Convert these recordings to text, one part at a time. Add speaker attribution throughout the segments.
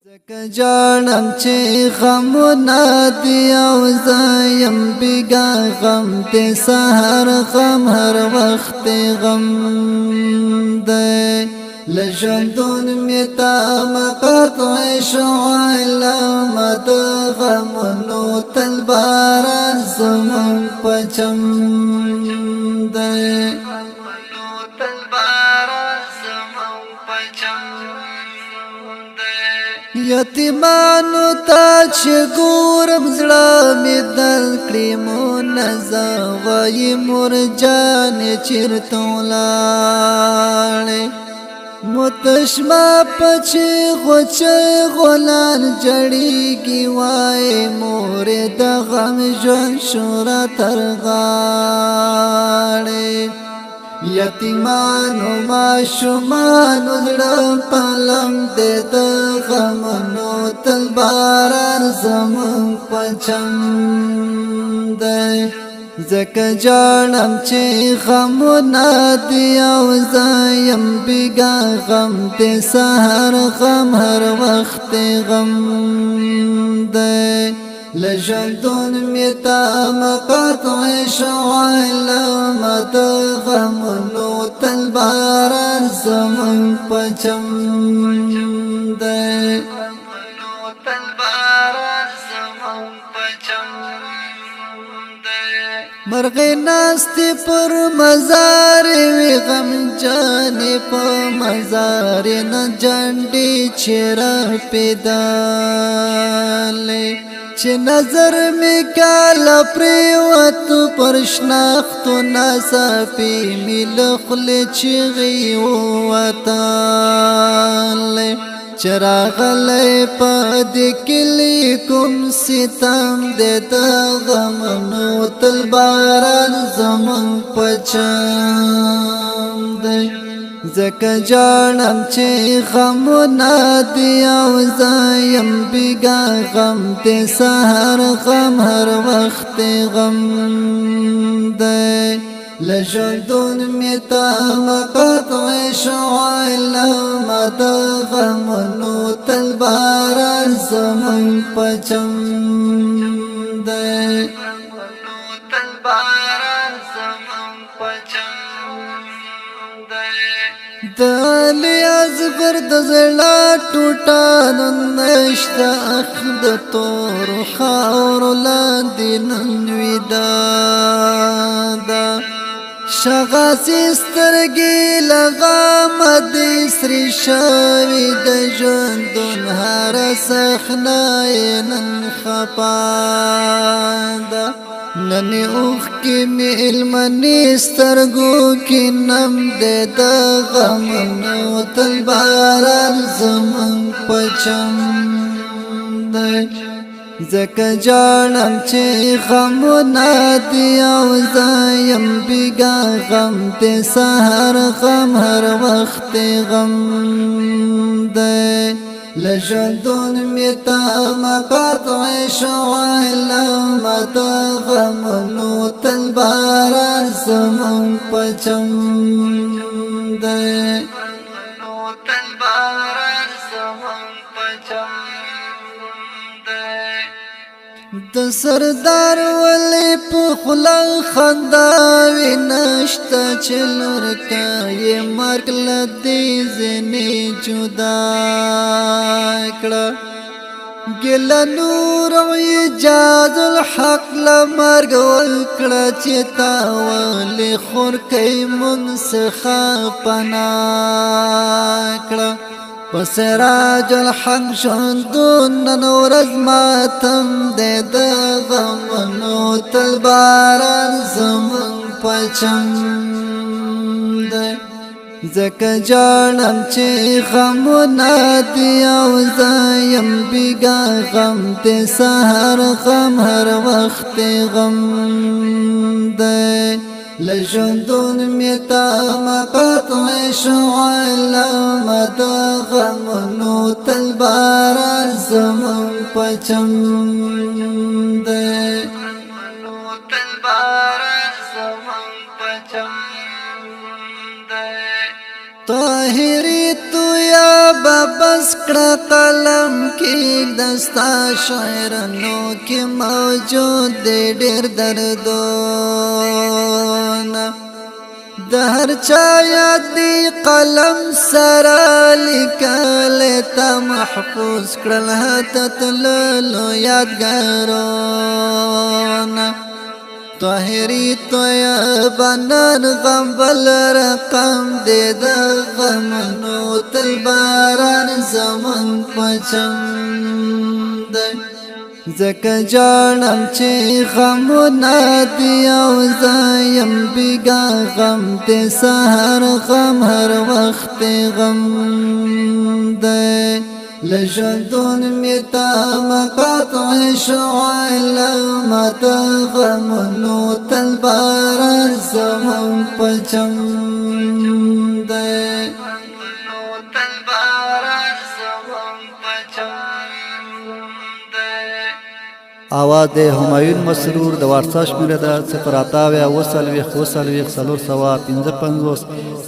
Speaker 1: زکه جانم چې غمونه دي او زایم بیگا غم دې سحر غم هر وخت غم دې لژوندون می تا مقطع علامت غمونو تل باران زمون پچم دې یتیمانو تا چې ګورم زړه مې دل کړي منزه وایي مور جانې چېرته ولاړې متشما پچې غوچې غولان جړېږي وایي مورې د غم ژوند شوره تر غاړې یتیمانو ماشومانو زړه پلم دې د غمونو تل باران زمون پچم دی زکه جانم چې غمونه دي او زایم بیگا غم دې سحر غم هر وخت غم دی لژوندون می تا مقطع علامت غمونو تل باران زمون پچم دی مرغی ناستی پر مزار وی غم جانی پا مزار نا جانڈی چیرا پیدالی چه نظر می کالا پریواتو پرشناختو ناسا پی میلخل چیغی واتالی چراغ لئی پا دی کلی کم ستم دی دا غمنو تل باران زمن پچم دی زکه جانم چې غمونه دي او زایم بیگا غم دې سحر غم هر وخت غم دی لژوندون می تا مقطع علامت غمونو تل باران زمون پچم دی دلی ازغر د زړه ټوټه نشته اخ د تور خاور لاندې نن ودا شغاسي سترګې لغام دې سري شوي د ژوندون هر سخنه نن خپانده نن اوخ کی میلمنی سترګو کی نم دې د غمونو تل باران زمون پچم دی زکه جانم چې غمونه دي او زایم بیگا غم دې سحر غم هر وخت غم دی لژوندون می تا مقطع علامت غمونو تل باران زمون پچم دی د سردار ولی په خلا خنداوي نشته چې لورکا یې مرګ لدې زنې جدا کړه ګل نور ایجاد الحق لمرګ وکړه چې تا ولی خور کوي منسخه پنا کړه وسراج الحق شندون نور از ماتم دے دا غمونو تل باران زمون پچم دے زکه جانم چې غمونه دي او زایم بیگا غم دې سحر غم هر وخت غم دے لژوندون می تا مقطع علامت غمونو تل باران زمون پچم دی طاهری تو یا بابا بس کړه قلم کې دستا شاعرانو کې موجود دی ډېر دردونه د هر چا یاد دی قلم سره لیکل تا محفوظ کړل هته تللو یادګارونه طاهری طیبانان غم بل رقم دی د غمونو تل باران زمون پچم دی زکه جانم چې غمونه دی او زایم بیگا غم دی سهر غم هر وخت غم دی لجندون میتا مقاطع شعال مات غمونو تل باران زمون پچم دی
Speaker 2: آواز د همایون مسرور د واتساپ شمیره ده 080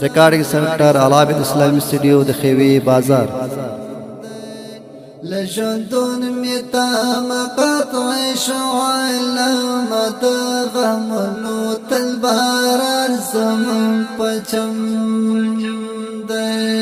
Speaker 2: ریکارډینګ سنټر علابه اسلامي سټوډیو د خیوی بازار
Speaker 1: لجندون میتا مقاطع شعال مات غمونو تل باران زمون پچم دی